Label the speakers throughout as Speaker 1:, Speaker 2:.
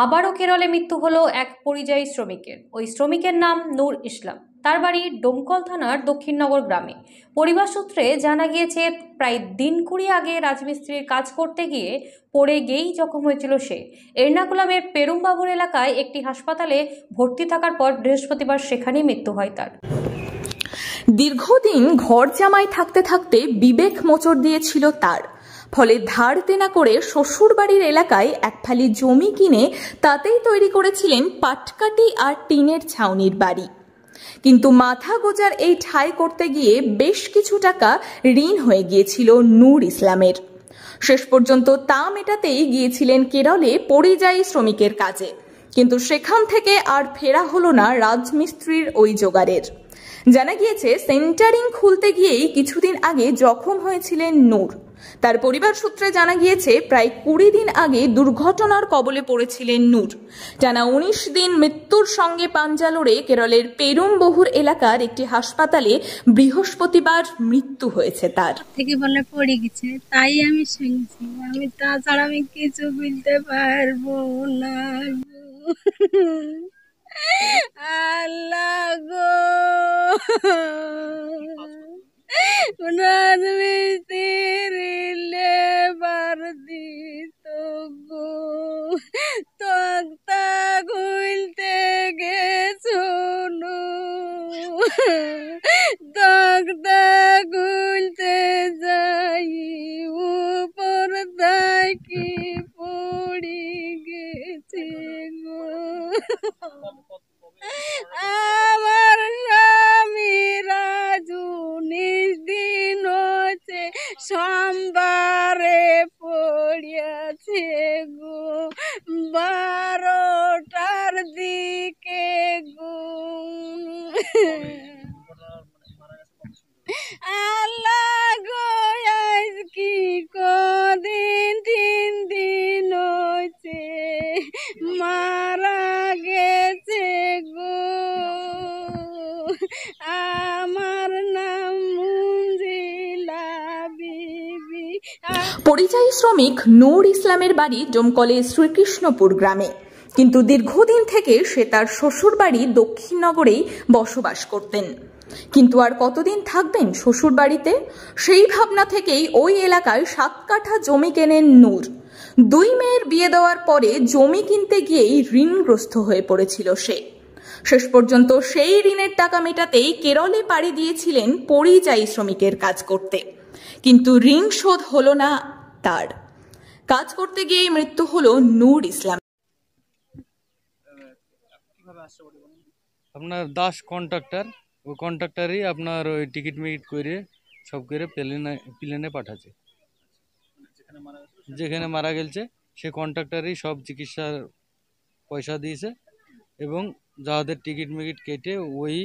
Speaker 1: আবারও কেরলে মৃত্যু হলো এক পরিযায়ী শ্রমিকের। ওই শ্রমিকের নাম নূর ইসলাম। তার বাড়ি ডোমকল থানার দক্ষিণনগর গ্রামে। পরিবার সূত্রে জানা গিয়েছে, প্রায় দিন 20 আগে রাজমিস্ত্রির কাজ করতে গিয়ে পড়ে গিয়েই জখম হয়েছিল সে। এর্নাকুলামের পেরুমবাবুর এলাকায় একটি হাসপাতালে ভর্তি থাকার পর বৃহস্পতিবার সেখানেই মৃত্যু হয় তার।
Speaker 2: দীর্ঘদিন ঘর জামাই থাকতে থাকতে বিবেক মোচড় দিয়েছিল তার। ফলে ধার দেনা করে শ্বশুর বাড়ির এলাকায় এক ফালি জমি কিনে তাতেই তৈরি করেছিলেন পাটকাঠি আর টিনের ছাউনির বাড়ি। কিন্তু মাথা গোজার এই ঠাঁই করতে গিয়ে বেশ কিছু টাকা ঋণ হয়ে গিয়েছিল নূর ইসলামের। শেষ পর্যন্ত তা মেটাতেই গিয়েছিলেন কেরলে পরিযায়ী শ্রমিকের কাজে, কিন্তু সেখান থেকে আর ফেরা হলো না রাজমিস্ত্রির ওই জোগাড়ের। জানা গিয়েছে, সেন্টারিং খুলতে গিয়েই কিছুদিন আগে জখম হয়েছিলেন নূর। তার পরিবার সূত্রে জানা গিয়েছে, প্রায় 20 দিন আগে দুর্ঘটনার কবলে পড়েছিলেন নূর। টানা 19 দিন মৃত্যুর সঙ্গে পাঞ্জা লড়ে কেরলের পেরুমবহুর এলাকার একটি হাসপাতালে বৃহস্পতিবার মৃত্যু হয়েছে তার।
Speaker 3: থেকে বলে পড়ে গেছে, তাই আমি শুনছি। আমি তাছাড়া আমি কিছু বলতে পারবো না। আল্লাহ গো, লেবার দিত গো, তক্তা খুলতে গেছো, তক্তা খুলতে যাই উপর থাকি পড়ে গেছে গো। আমার স্বামী রাজু নির্দিন হচ্ছে সোমবারে পড়িয়াছে গো, 12টার দিকে গো। আল্লাহ গো, আজ কি কদিন 3 দিন হচ্ছে মারা গেছে গো। আমার নাম মুঞ্জিলা বিবি।
Speaker 2: পরিযায়ী শ্রমিক নূর ইসলামের বাড়ি ডোমকলের শ্রীকৃষ্ণপুর গ্রামে, কিন্তু দীর্ঘদিন থেকে সে তার শ্বশুর বাড়ি দক্ষিণনগরেই বসবাস করতেন। কিন্তু আর কতদিন থাকবেন শ্বশুর বাড়িতে, সেই ভাবনা থেকেই ওই এলাকায় 7 কাঠা জমি কেনেন নূর। 2 মেয়ের বিয়ে দেওয়ার পরে জমি কিনতে গিয়েই ঋণগ্রস্ত হয়ে পড়েছিল সে। শেষ পর্যন্ত সেই ঋণের টাকা মেটাতেই কেরলে পাড়ি দিয়েছিলেন পরিযায়ী শ্রমিকের কাজ করতে, কিন্তু ঋণ শোধ হলো না তার। কাজ করতে গিয়ে মৃত্যু হলো নূর ইসলাম।
Speaker 4: আপনার দাস কন্ট্রাক্টর, ওই কন্ট্রাক্টরই আপনার ওই টিকিট মিকিট করে সব করে প্লেনে পাঠাচ্ছে। যেখানে মারা গেছে সে কন্ট্রাক্টরই সব চিকিৎসার পয়সা দিয়েছে এবং যাদের টিকিট মিকিট কেটে ওই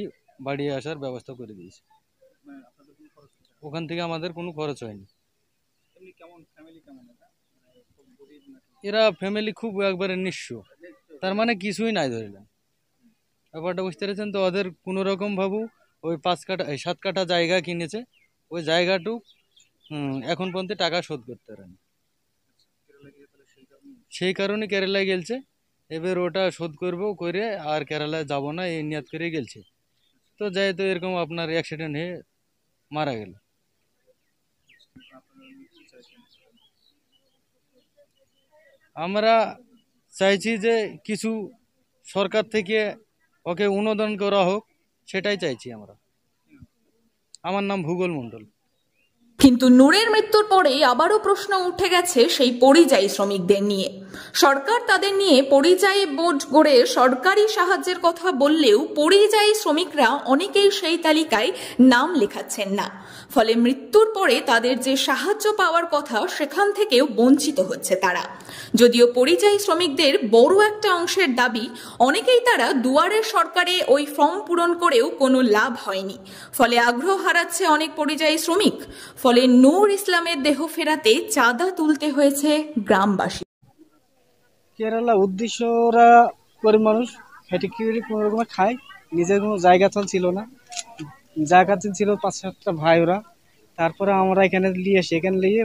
Speaker 4: বাড়ি আসার ব্যবস্থা করে দিয়েছে। ওখান থেকে আমাদের কোনো খরচ হয়নি। এরা ফ্যামিলি খুব একবারে নিঃস্ব, তার মানে কিছুই নাই ধরিলেন। ব্যাপারটা বুঝতে পেরেছেন তো? ওদের কোনো রকম ভাবু ওই 7 কাঠা জায়গা কিনেছে, ওই জায়গাটু এখন পর্যন্ত টাকা শোধ করতে পারেনি। সেই কারণে কেরালায় গেলছে। এবার ওটা শোধ করবো করে আর কেরালায় যাব না এই নিয়াত করে গেলছে। তো যাই তো এরকম আপনার অ্যাক্সিডেন্ট হয়ে মারা গেল। আমরা চাইছি যে কিছু সরকার থেকে ওকে অনুদান করা হোক, সেটাই চাইছি আমরা। আমার নাম ভূগোল মণ্ডল।
Speaker 2: কিন্তু নূরের মৃত্যুর পরেই আবারও প্রশ্ন উঠে গেছে সেই পরিযায়ী শ্রমিকদের নিয়ে। সরকার তাদের নিয়ে পরিযায়ী বোর্ড গড়ে সরকারি সাহায্যের কথা বললেও পরিযায়ী শ্রমিকরা অনেকেই সেই তালিকায় নাম লেখাচ্ছেন না। ফলে মৃত্যুর পরে তাদের যে সাহায্য পাওয়ার কথা সেখান থেকেও বঞ্চিত হচ্ছে তারা। যদিও পরিযায়ী শ্রমিকদের বড় একটা অংশের দাবি, অনেকেই তারা দুয়ারের সরকারে ওই ফর্ম পূরণ করেও কোনো লাভ হয়নি। ফলে আগ্রহ হারাচ্ছে অনেক পরিযায়ী শ্রমিক। ফলে নূর ইসলামের দেহ ফেরাতে চাঁদা তুলতে হয়েছে গ্রামবাসী।
Speaker 5: কেরালা উদ্দেশ্য ওরা গরিব মানুষ হেঁটে কি কোনো রকমে খায়, নিজের কোনো জায়গা ছিল না। জায়গা ছিল 5-7টা ভাই ওরা। তারপরে আমরা এখানে নিয়ে আসি, এখানে নিয়ে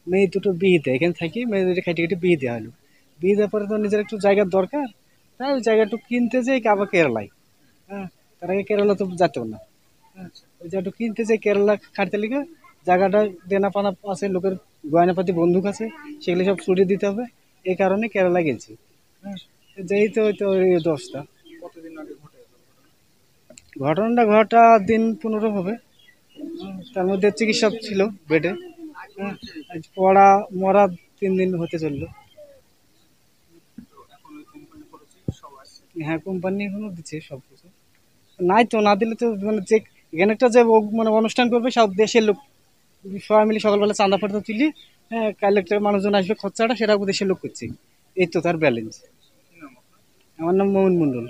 Speaker 5: মেয়ে দুটো বিয়ে দেয়, এখানে থাকি মেয়ে দুটো খাইটে খাইটে বিয়ে দেওয়া হলো। বিয়ে দেওয়ার পরে তো নিজের একটু জায়গার দরকার, তাই ওই জায়গাটু কিনতে যাই আবার কেরালায়। হ্যাঁ, তার আগে কেরালা তো যেতেও না। হ্যাঁ, ওই জায়গাটা কিনতে যাই কেরালা খাটতে লিগে, জায়গাটা দেনা পানা আছে, লোকের গয়নাপাতি বন্দুক আছে, সেগুলো সব ছুটিয়ে দিতে হবে, এই কারণে কেরালা গেছি। হ্যাঁ, যেই তো ওই তো এই দশটা। ঘটনাটা ঘটা দিন 15 হবে। তার মধ্যে চিকিৎসা ছিল বেডে। হ্যাঁ, আজ পড়া মরা 3 দিন হতে চললো। হ্যাঁ, কোম্পানি এখনো দিচ্ছে সব কিছু। নাই তো, না দিলে তো মানে যে এখানে একটা যে মানে অনুষ্ঠান করবে সব দেশের লোক সবাই মিলে সকালবেলা চাঁদা ফাটা তুলি। হ্যাঁ, কাল একটা মানুষজন আসবে, খরচাটা সেটা দেশের লোক করছে। এই তো তার ব্যালেন্স। আমার নাম মোমিন মন্ডল।